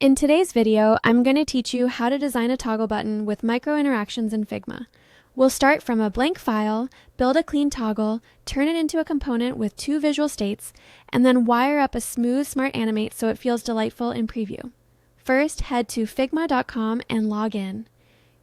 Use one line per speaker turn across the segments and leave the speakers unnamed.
In today's video, I'm going to teach you how to design a toggle button with microinteractions in Figma. We'll start from a blank file, build a clean toggle, turn it into a component with two visual states, and then wire up a smooth smart animate so it feels delightful in preview. First, head to figma.com and log in.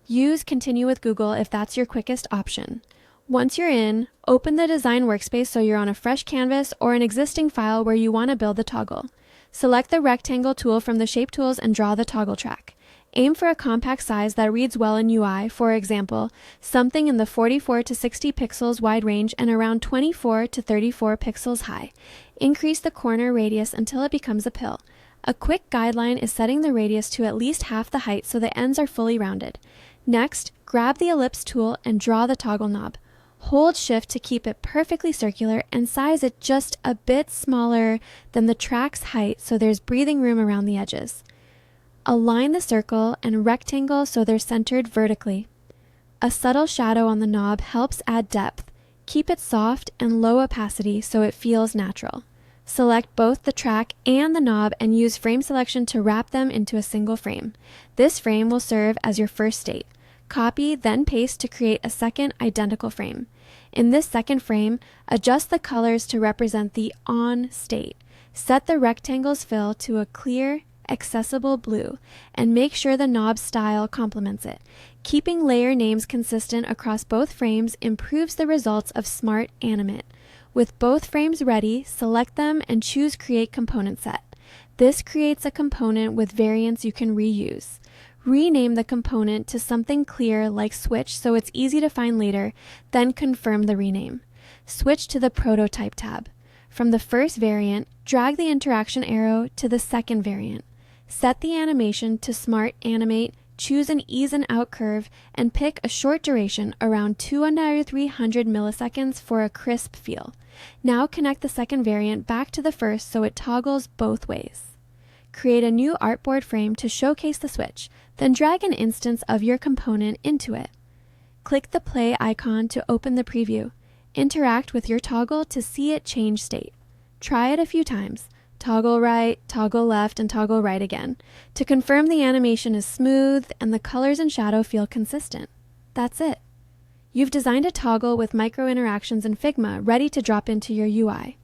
Use Continue with Google if that's your quickest option. Once you're in, open the design workspace so you're on a fresh canvas or an existing file where you want to build the toggle. Select the rectangle tool from the shape tools and draw the toggle track. Aim for a compact size that reads well in UI, for example, something in the 44 to 60 pixels wide range and around 24 to 34 pixels high. Increase the corner radius until it becomes a pill. A quick guideline is setting the radius to at least half the height so the ends are fully rounded. Next, grab the ellipse tool and draw the toggle knob. Hold Shift to keep it perfectly circular and size it just a bit smaller than the track's height so there's breathing room around the edges. Align the circle and rectangle so they're centered vertically. A subtle shadow on the knob helps add depth. Keep it soft and low opacity so it feels natural. Select both the track and the knob and use frame selection to wrap them into a single frame. This frame will serve as your first state. Copy, then paste to create a second identical frame. In this second frame, adjust the colors to represent the on state. Set the rectangle's fill to a clear, accessible blue, and make sure the knob style complements it. Keeping layer names consistent across both frames improves the results of Smart Animate. With both frames ready, select them and choose Create Component Set. This creates a component with variants you can reuse. Rename the component to something clear like Switch so it's easy to find later, then confirm the rename. Switch to the Prototype tab. From the first variant, drag the interaction arrow to the second variant. Set the animation to Smart Animate, choose an ease and out curve, and pick a short duration around 200 to 300 milliseconds for a crisp feel. Now connect the second variant back to the first so it toggles both ways. Create a new artboard frame to showcase the switch, then drag an instance of your component into it. Click the play icon to open the preview. Interact with your toggle to see it change state. Try it a few times. Toggle right, toggle left, and toggle right again, to confirm the animation is smooth and the colors and shadow feel consistent. That's it. You've designed a toggle with micro interactions in Figma ready to drop into your UI.